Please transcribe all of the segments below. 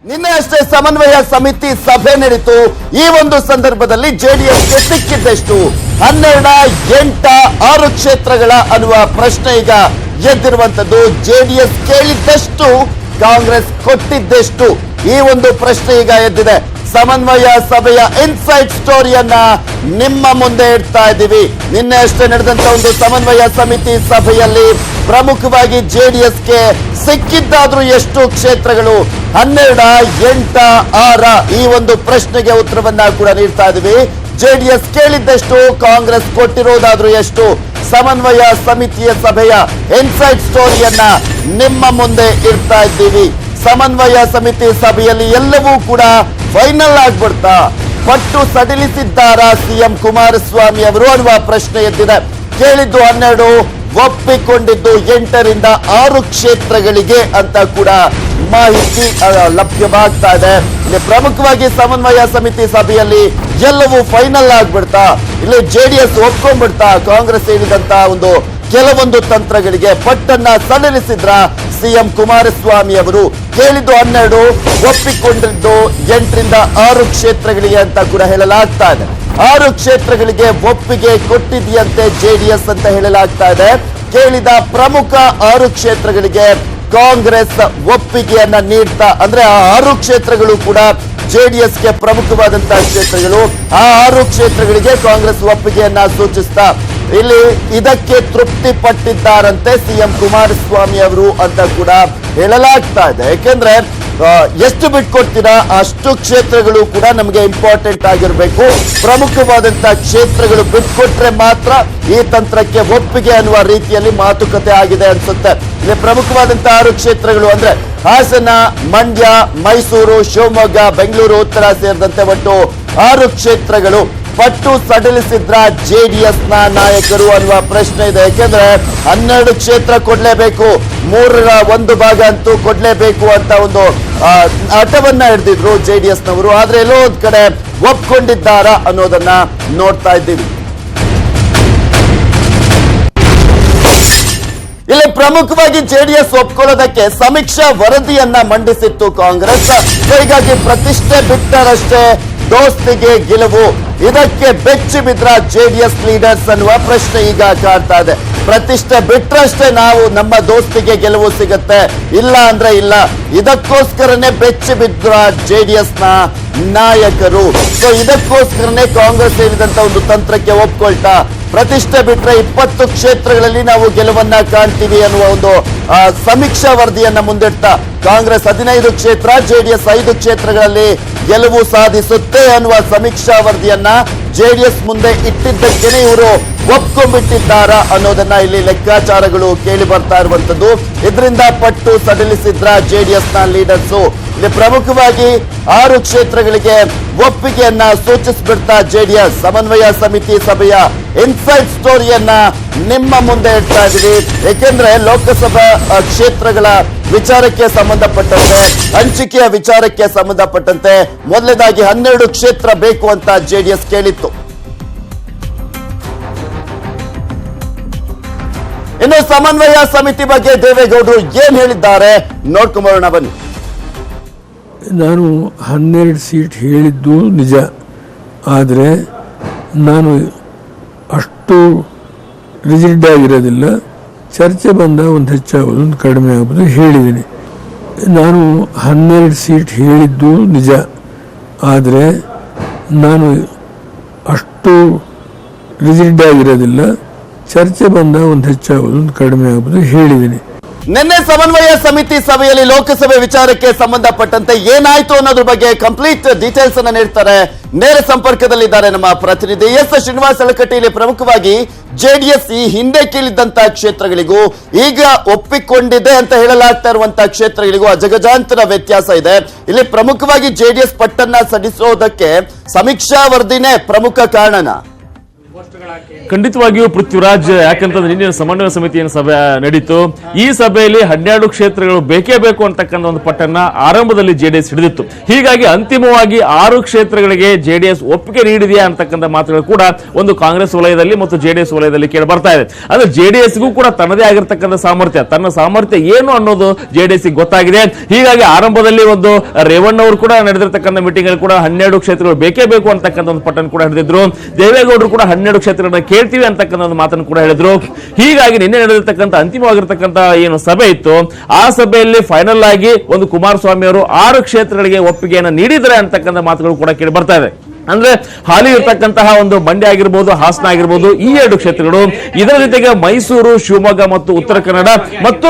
ನಿನ್ನೆ ಅಷ್ಟೇ ಸಮನ್ವಯ ಸಮಿತಿ ಸಭೆ ನಡೆಯಿತು. ಈ ಒಂದು ಸಂದರ್ಭದಲ್ಲಿ ಜೆಡಿಎಸ್ಗೆ ಸಿಕ್ಕಿದ್ದೆಷ್ಟು 12, 8, 6 ಕ್ಷೇತ್ರಗಳ ಅನ್ನುವ ಪ್ರಶ್ನೆ ಈಗ ಎದ್ದಿರುವಂತದ್ದು. ಜೆಡಿಎಸ್ ಕೇಳಿದ್ದೆಷ್ಟು, ಕಾಂಗ್ರೆಸ್ ಕೊಟ್ಟಿದ್ದೆಷ್ಟು, ಈ ಒಂದು ಪ್ರಶ್ನೆ ಈಗ ಎದ್ದಿದೆ. ಸಮನ್ವಯ ಸಭೆಯ ಇನ್ಸೈಡ್ ಸ್ಟೋರಿಯನ್ನ ನಿಮ್ಮ ಮುಂದೆ ಇಡ್ತಾ ಇದ್ದೀವಿ. ನಿನ್ನೆ ಅಷ್ಟೇ ನಡೆದಂತ ಒಂದು ಸಮನ್ವಯ ಸಮಿತಿ ಸಭೆಯಲ್ಲಿ ಪ್ರಮುಖವಾಗಿ ಜೆಡಿಎಸ್ಗೆ ಸಿಕ್ಕಿದ್ದಾದ್ರೂ ಎಷ್ಟು ಕ್ಷೇತ್ರಗಳು, 12, 8, 6 ಈ ಒಂದು ಪ್ರಶ್ನೆಗೆ ಉತ್ತರವನ್ನ ಕೂಡ ನೀಡ್ತಾ ಇದ್ದೀವಿ. ಜೆಡಿಎಸ್ ಕೇಳಿದ್ದೆಷ್ಟು, ಕಾಂಗ್ರೆಸ್ ಕೊಟ್ಟಿರೋದಾದ್ರೂ ಎಷ್ಟು? ಸಮನ್ವಯ ಸಮಿತಿಯ ಸಭೆಯ ಇನ್ಸೈಡ್ ಸ್ಟೋರಿಯನ್ನ ನಿಮ್ಮ ಮುಂದೆ ಇಡ್ತಾ ಇದ್ದೀವಿ. ಸಮನ್ವಯ ಸಮಿತಿ ಸಭೆಯಲ್ಲಿ ಎಲ್ಲವೂ ಕೂಡ ಫೈನಲ್ ಆಗ್ಬಿಡ್ತಾ, ಪಟ್ಟು ಸಡಿಲಿಸಿದ್ದಾರಾ ಸಿಎಂ ಕುಮಾರಸ್ವಾಮಿ ಅವರು ಅನ್ನುವ ಪ್ರಶ್ನೆ ಎದ್ದಿದೆ. ಕೇಳಿದ್ದು 12, ಒಪ್ಪಿಕೊಂಡಿದ್ದು 8ರಿಂದ 6 ಕ್ಷೇತ್ರಗಳಿಗೆ ಅಂತ ಕೂಡ ಮಾಹಿತಿ ಲಭ್ಯವಾಗ್ತಾ ಇದೆ. ಇಲ್ಲಿ ಪ್ರಮುಖವಾಗಿ ಸಮನ್ವಯ ಸಮಿತಿ ಸಭೆಯಲ್ಲಿ ಎಲ್ಲವೂ ಫೈನಲ್ ಆಗ್ಬಿಡ್ತಾ, ಇಲ್ಲಿ ಜೆಡಿಎಸ್ ಒಪ್ಕೊಂಡ್ಬಿಡ್ತಾ, ಕಾಂಗ್ರೆಸ್ ಹೇಳಿದಂತ ಒಂದು ಕೆಲವೊಂದು ತಂತ್ರಗಳಿಗೆ ಪಟ್ಟನ್ನ ಸಡಿಲಿಸಿದ್ರ ಸಿಎಂ ಕುಮಾರಸ್ವಾಮಿ ಅವರು. ಕೇಳಿದ್ದು 12, ಒಪ್ಪಿಕೊಂಡಿದ್ದು 8ರಿಂದ 6 ಕ್ಷೇತ್ರಗಳಿಗೆ ಅಂತ ಕೂಡ ಹೇಳಲಾಗ್ತಾ ಇದೆ. 6 ಕ್ಷೇತ್ರಗಳಿಗೆ ಒಪ್ಪಿಗೆ ಕೊಟ್ಟಿದೆಯಂತೆ ಜೆಡಿಎಸ್ ಅಂತ ಹೇಳಲಾಗ್ತಾ ಇದೆ. ಕೇಳಿದ ಪ್ರಮುಖ 6 ಕ್ಷೇತ್ರಗಳಿಗೆ ಕಾಂಗ್ರೆಸ್ ಒಪ್ಪಿಗೆಯನ್ನ ನೀಡ್ತಾ, ಅಂದ್ರೆ ಆ 6 ಕ್ಷೇತ್ರಗಳು ಕೂಡ ಜೆಡಿಎಸ್ಗೆ ಪ್ರಮುಖವಾದಂತಹ ಕ್ಷೇತ್ರಗಳು. ಆ 6 ಕ್ಷೇತ್ರಗಳಿಗೆ ಕಾಂಗ್ರೆಸ್ ಒಪ್ಪಿಗೆಯನ್ನ ಸೂಚಿಸ್ತಾ ಇಲ್ಲಿ ಇದಕ್ಕೆ ತೃಪ್ತಿ ಪಟ್ಟಿದ್ದಾರಂತೆ ಸಿಎಂ ಕುಮಾರಸ್ವಾಮಿ ಅವರು ಅಂತ ಕೂಡ ಹೇಳಲಾಗ್ತಾ ಇದೆ. ಯಾಕೆಂದ್ರೆ ಎಷ್ಟು ಬಿಟ್ಕೊಡ್ತೀರಾ ಅಷ್ಟು ಕ್ಷೇತ್ರಗಳು ಕೂಡ ನಮಗೆ ಇಂಪಾರ್ಟೆಂಟ್ ಆಗಿರಬೇಕು. ಪ್ರಮುಖವಾದಂತಹ ಕ್ಷೇತ್ರಗಳು ಬಿಟ್ಕೊಟ್ರೆ ಮಾತ್ರ ಈ ತಂತ್ರಕ್ಕೆ ಒಪ್ಪಿಗೆ ಅನ್ನುವ ರೀತಿಯಲ್ಲಿ ಮಾತುಕತೆ ಆಗಿದೆ ಅನ್ಸುತ್ತೆ. ಇಲ್ಲಿ ಪ್ರಮುಖವಾದಂತಹ 6 ಕ್ಷೇತ್ರಗಳು ಅಂದ್ರೆ ಹಾಸನ, ಮಂಡ್ಯ, ಮೈಸೂರು, ಶಿವಮೊಗ್ಗ, ಬೆಂಗಳೂರು ಉತ್ತರ ಸೇರಿದಂತೆ ಒಟ್ಟು 6 ಕ್ಷೇತ್ರಗಳು ಪಟ್ಟು ಸಡಿಲಿಸಿದ್ರ ಜೆಡಿಎಸ್ ನ ನಾಯಕರು ಅನ್ನುವ ಪ್ರಶ್ನೆ ಇದೆ. ಯಾಕೆಂದ್ರೆ 12 ಕ್ಷೇತ್ರ ಕೊಡ್ಲೇಬೇಕು, 3ರ 1 ಭಾಗ ಅಂತೂ ಕೊಡ್ಲೇಬೇಕು ಅಂತ ಒಂದು ಹಠವನ್ನ ಹಿಡಿದಿದ್ರು ಜೆಡಿಎಸ್ ನವರು. ಆದ್ರೆ ಎಲ್ಲೋ ಒಂದ್ ಕಡೆ ಒಪ್ಕೊಂಡಿದ್ದಾರಾ ಅನ್ನೋದನ್ನ ನೋಡ್ತಾ ಇದ್ದೀವಿ. ಇಲ್ಲಿ ಪ್ರಮುಖವಾಗಿ ಜೆಡಿಎಸ್ ಒಪ್ಕೊಳ್ಳೋದಕ್ಕೆ ಸಮೀಕ್ಷಾ ವರದಿಯನ್ನ ಮಂಡಿಸಿತ್ತು ಕಾಂಗ್ರೆಸ್. ಹೀಗಾಗಿ ಪ್ರತಿಷ್ಠೆ ಬಿಟ್ಟರಷ್ಟೇ ದೋಸ್ತಿಗೆ ಗೆಲುವು, ಇದಕ್ಕೆ ಬೆಚ್ಚಿ ಬಿದ್ರ ಜೆಡಿಎಸ್ ಲೀಡರ್ಸ್ ಅನ್ನುವ ಪ್ರಶ್ನೆ ಈಗ ಕಾಡ್ತಾ ಇದೆ. ಪ್ರತಿಷ್ಠೆ ಬಿಟ್ರಷ್ಟೇ ನಾವು ನಮ್ಮ ದೋಸ್ತಿಗೆ ಗೆಲುವು ಸಿಗುತ್ತೆ, ಇಲ್ಲ ಅಂದ್ರೆ ಇಲ್ಲ. ಇದಕ್ಕೋಸ್ಕರನೇ ಬೆಚ್ಚಿ ಬಿದ್ರ ಜೆಡಿಎಸ್ ನ ನಾಯಕರು. ಸೊ ಇದಕ್ಕೋಸ್ಕರನೇ ಕಾಂಗ್ರೆಸ್ ಸೇರಿದಂತ ಒಂದು ತಂತ್ರಕ್ಕೆ ಒಪ್ಕೊಳ್ತಾ, ಪ್ರತಿಷ್ಠೆ ಬಿಟ್ರೆ 20 ಕ್ಷೇತ್ರಗಳಲ್ಲಿ ನಾವು ಗೆಲುವನ್ನ ಕಾಣ್ತೀವಿ ಅನ್ನುವ ಒಂದು ಸಮೀಕ್ಷಾ ವರದಿಯನ್ನ ಮುಂದಿಡ್ತಾ ಕಾಂಗ್ರೆಸ್ 15 ಕ್ಷೇತ್ರ, ಜೆಡಿಎಸ್ 5 ಕ್ಷೇತ್ರಗಳಲ್ಲಿ ಗೆಲುವು ಸಾಧಿಸುತ್ತೆ ಅನ್ನುವ ಸಮೀಕ್ಷಾ ವರದಿಯನ್ನ ಜೆಡಿಎಸ್ ಮುಂದೆ ಇಟ್ಟಿದ್ದಕ್ಕೇನೆ ಇವರು ಒಪ್ಕೊಂಡ್ಬಿಟ್ಟಿದ್ದಾರಾ ಅನ್ನೋದನ್ನ ಇಲ್ಲಿ ಲೆಕ್ಕಾಚಾರಗಳು ಕೇಳಿ ಬರ್ತಾ ಇರುವಂತದ್ದು. ಇದರಿಂದ ಪಟ್ಟು ಸಡಿಲಿಸಿದ್ರ ಜೆಡಿಎಸ್ ನ ಲೀಡರ್ಸು. ಇಲ್ಲಿ ಪ್ರಮುಖವಾಗಿ 6 ಕ್ಷೇತ್ರಗಳಿಗೆ ಒಪ್ಪಿಗೆಯನ್ನ ಸೂಚಿಸ್ಬಿಡ್ತಾ ಜೆಡಿಎಸ್. ಸಮನ್ವಯ ಸಮಿತಿ ಸಭೆಯ ಇನ್ಸೈಡ್ ಸ್ಟೋರಿಯನ್ನ ನಿಮ್ಮ ಮುಂದೆ ಇಡ್ತಾ ಇದೀವಿ. ಏಕೆಂದ್ರೆ ಲೋಕಸಭಾ ಕ್ಷೇತ್ರಗಳ ವಿಚಾರಕ್ಕೆ ಸಂಬಂಧಪಟ್ಟಂತೆ, ಹಂಚಿಕೆಯ ವಿಚಾರಕ್ಕೆ ಸಂಬಂಧಪಟ್ಟಂತೆ ಮೊದಲನೇದಾಗಿ 12 ಕ್ಷೇತ್ರ ಬೇಕು ಅಂತ ಜೆಡಿಎಸ್ ಕೇಳಿತ್ತು. ಇನ್ನು ಸಮನ್ವಯ ಸಮಿತಿ ಬಗ್ಗೆ ದೇವೇಗೌಡರು ಏನ್ ಹೇಳಿದ್ದಾರೆ ನೋಡ್ಕೊಂಬರೋಣ ಬನ್ನಿ. ನಾನು 12 ಸೀಟ್ ಹೇಳಿದ್ದು ನಿಜ, ಆದರೆ ನಾನು ಅಷ್ಟು ರಿಜಿಡ್ ಆಗಿರೋದಿಲ್ಲ. ಚರ್ಚೆ ಬಂದ ಒಂದು ಹೆಚ್ಚಾಗೋದು, ಒಂದು ಕಡಿಮೆ ಆಗೋದು ಹೇಳಿದ್ದೀನಿ. ನಾನು 12 ಸೀಟ್ ಹೇಳಿದ್ದು ನಿಜ, ಆದರೆ ನಾನು ಅಷ್ಟು ರಿಜಿಡ್ ಆಗಿರೋದಿಲ್ಲ. ಚರ್ಚೆ ಬಂದ ಒಂದು ಹೆಚ್ಚಾಗೋದು, ಒಂದು ಕಡಿಮೆ ಆಗೋದು ಹೇಳಿದ್ದೀನಿ. ನಿನ್ನೆ ಸಮನ್ವಯ ಸಮಿತಿ ಸಭೆಯಲ್ಲಿ ಲೋಕಸಭೆ ವಿಚಾರಕ್ಕೆ ಸಂಬಂಧಪಟ್ಟಂತೆ ಏನಾಯ್ತು ಅನ್ನೋದ್ರ ಬಗ್ಗೆ ಕಂಪ್ಲೀಟ್ ಡೀಟೇಲ್ಸ್ ಅನ್ನ ನೀಡ್ತಾರೆ. ನೇರ ಸಂಪರ್ಕದಲ್ಲಿದ್ದಾರೆ ನಮ್ಮ ಪ್ರತಿನಿಧಿ ಎಸ್ ಶ್ರೀನಿವಾಸ್ ಅಳಕಟ್ಟಿಯಲ್ಲಿ. ಪ್ರಮುಖವಾಗಿ ಜೆಡಿಎಸ್ ಈ ಹಿಂದೆ ಕೇಳಿದಂತಹ ಕ್ಷೇತ್ರಗಳಿಗೂ ಈಗ ಒಪ್ಪಿಕೊಂಡಿದೆ ಅಂತ ಹೇಳಲಾಗ್ತಾ ಇರುವಂತಹ ಕ್ಷೇತ್ರಗಳಿಗೂ ಅಜಗಜಾಂತರ ವ್ಯತ್ಯಾಸ ಇದೆ. ಇಲ್ಲಿ ಪ್ರಮುಖವಾಗಿ ಜೆಡಿಎಸ್ ಪಟ್ಟನ್ನ ಸಡಿಸೋದಕ್ಕೆ ಸಮೀಕ್ಷಾ ವರದಿನೇ ಪ್ರಮುಖ ಕಾರಣನ. ಖಂಡಿತವಾಗಿಯೂ ಪೃಥ್ವಿರಾಜ್, ಯಾಕಂತಂದ್ರೆ ಇಂದಿನ ಸಮನ್ವಯ ಸಮಿತಿಯ ಸಭೆ ನಡೀತು. ಈ ಸಭೆಯಲ್ಲಿ 12 ಕ್ಷೇತ್ರಗಳು ಬೇಕೇ ಬೇಕು ಅಂತಕ್ಕಂಥ ಒಂದು ಪಟ್ಟನ್ನ ಆರಂಭದಲ್ಲಿ ಜೆಡಿಎಸ್ ಹಿಡಿದಿತ್ತು. ಹೀಗಾಗಿ ಅಂತಿಮವಾಗಿ 6 ಕ್ಷೇತ್ರಗಳಿಗೆ ಜೆಡಿಎಸ್ ಒಪ್ಪಿಗೆ ನೀಡಿದೆಯಾ ಅಂತಕ್ಕಂಥ ಮಾತುಗಳು ಕೂಡ ಒಂದು ಕಾಂಗ್ರೆಸ್ ವಲಯದಲ್ಲಿ ಮತ್ತು ಜೆಡಿಎಸ್ ವಲಯದಲ್ಲಿ ಕೇಳಿ ಬರ್ತಾ ಇದೆ. ಅಂದ್ರೆ ಜೆಡಿಎಸ್ಗೂ ಕೂಡ ತನ್ನದೇ ಆಗಿರ್ತಕ್ಕಂಥ ಸಾಮರ್ಥ್ಯ, ತನ್ನ ಸಾಮರ್ಥ್ಯ ಏನು ಅನ್ನೋದು ಜೆಡಿಎಸ್ ಗೊತ್ತಾಗಿದೆ. ಹೀಗಾಗಿ ಆರಂಭದಲ್ಲಿ ಒಂದು ರೇವಣ್ಣ ಅವರು ಕೂಡ ನಡೆದಿರ್ತಕ್ಕಂಥ ಮೀಟಿಂಗ್ ಅಲ್ಲಿ ಕೂಡ 12 ಕ್ಷೇತ್ರಗಳು ಬೇಕೇ ಬೇಕು ಅಂತಕ್ಕಂಥ ಒಂದು ಪಟ್ಟನ್ನು ಕೂಡ ಹಿಡಿದಿದ್ರು. ದೇವೇಗೌಡರು ಕೂಡ 12 ಕ್ಷೇತ್ರಗಳನ್ನ ಕೇಳ್ತೀವಿ ಅಂತಕ್ಕಂಥ ಒಂದು ಮಾತನ್ನು ಕೂಡ ಹೇಳಿದ್ರು. ಹೀಗಾಗಿ ನಿನ್ನೆ ನಡೆದಿರ್ತಕ್ಕಂಥ ಅಂತಿಮವಾಗಿರ್ತಕ್ಕಂಥ ಏನು ಸಭೆ ಇತ್ತು, ಆ ಸಭೆಯಲ್ಲಿ ಫೈನಲ್ ಆಗಿ ಒಂದು ಕುಮಾರಸ್ವಾಮಿ ಅವರು 6 ಕ್ಷೇತ್ರಗಳಿಗೆ ಒಪ್ಪಿಗೆಯನ್ನು ನೀಡಿದ್ದಾರೆ ಅಂತಕ್ಕಂಥ ಮಾತುಗಳು ಕೂಡ ಕೇಳಿ ಬರ್ತಾ ಇದೆ. ಅಂದ್ರೆ ಹಾಲಿ ಇರತಕ್ಕಂತಹ ಒಂದು ಮಂಡ್ಯ ಆಗಿರ್ಬೋದು, ಹಾಸನ ಆಗಿರ್ಬೋದು, ಈ 2 ಕ್ಷೇತ್ರಗಳು, ಇದರ ಜೊತೆಗೆ ಮೈಸೂರು, ಶಿವಮೊಗ್ಗ ಮತ್ತು ಉತ್ತರ ಕನ್ನಡ ಮತ್ತು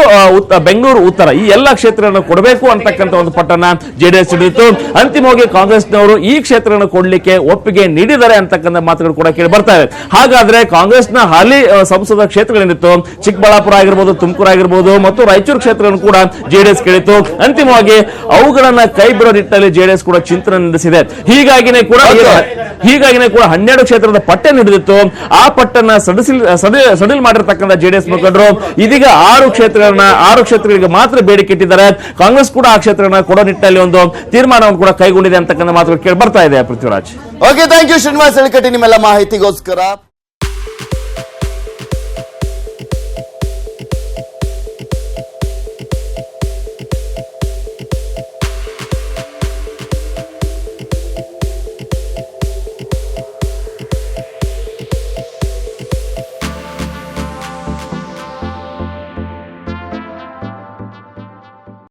ಬೆಂಗಳೂರು ಉತ್ತರ, ಈ ಎಲ್ಲ ಕ್ಷೇತ್ರಗಳನ್ನು ಕೊಡಬೇಕು ಅಂತಕ್ಕಂಥ ಒಂದು ಪಟ್ಟನ್ನ ಜೆಡಿಎಸ್ ಹಿಡಿದಿತ್ತು. ಅಂತಿಮವಾಗಿ ಕಾಂಗ್ರೆಸ್ನವರು ಈ ಕ್ಷೇತ್ರಗಳನ್ನು ಕೊಡ್ಲಿಕ್ಕೆ ಒಪ್ಪಿಗೆ ನೀಡಿದ್ದಾರೆ ಅಂತಕ್ಕಂಥ ಮಾತುಗಳು ಕೂಡ ಕೇಳಿ ಬರ್ತಾ ಇದೆ. ಹಾಗಾದ್ರೆ ಕಾಂಗ್ರೆಸ್ನ ಹಾಲಿ ಸಂಸದ ಕ್ಷೇತ್ರಗಳೇನಿತ್ತು, ಚಿಕ್ಕಬಳ್ಳಾಪುರ ಆಗಿರ್ಬೋದು, ತುಮಕೂರು ಆಗಿರ್ಬೋದು ಮತ್ತು ರಾಯಚೂರು ಕ್ಷೇತ್ರಗಳನ್ನು ಕೂಡ ಜೆಡಿಎಸ್ ಕೇಳಿತ್ತು. ಅಂತಿಮವಾಗಿ ಅವುಗಳನ್ನ ಕೈ ಬಿಡೋ ನಿಟ್ಟಿನಲ್ಲಿ ಜೆಡಿಎಸ್ ಕೂಡ ಚಿಂತನೆ ನಡೆಸಿದೆ. ಹೀಗಾಗಿನೇ ಕೂಡ 12 ಕ್ಷೇತ್ರದ ಪಟ್ಟ ಹಿಡಿದಿತ್ತು. ಆ ಪಟ್ಟನ್ನ ಸಡಿಲ್ ಮಾಡಿರ್ತಕ್ಕಂಥ ಜೆಡಿಎಸ್ ಮುಖಂಡರು ಇದೀಗ 6 ಕ್ಷೇತ್ರಗಳಿಗೆ ಮಾತ್ರ ಬೇಡಿಕೆ ಇಟ್ಟಿದ್ದಾರೆ. ಕಾಂಗ್ರೆಸ್ ಕೂಡ ಆ ಕ್ಷೇತ್ರಗಳನ್ನ ಕೊಡೋ ನಿಟ್ಟಿನಲ್ಲಿ ಒಂದು ತೀರ್ಮಾನವನ್ನು ಕೂಡ ಕೈಗೊಂಡಿದೆ ಅಂತಕ್ಕಂಥ ಮಾತುಗಳು ಕೇಳಿ ಬರ್ತಾ ಇದೆ. Prithviraj, okay, thank you Srinivas Elakatti ನಿಮ್ಮೆಲ್ಲ ಮಾಹಿತಿಗೋಸ್ಕರ.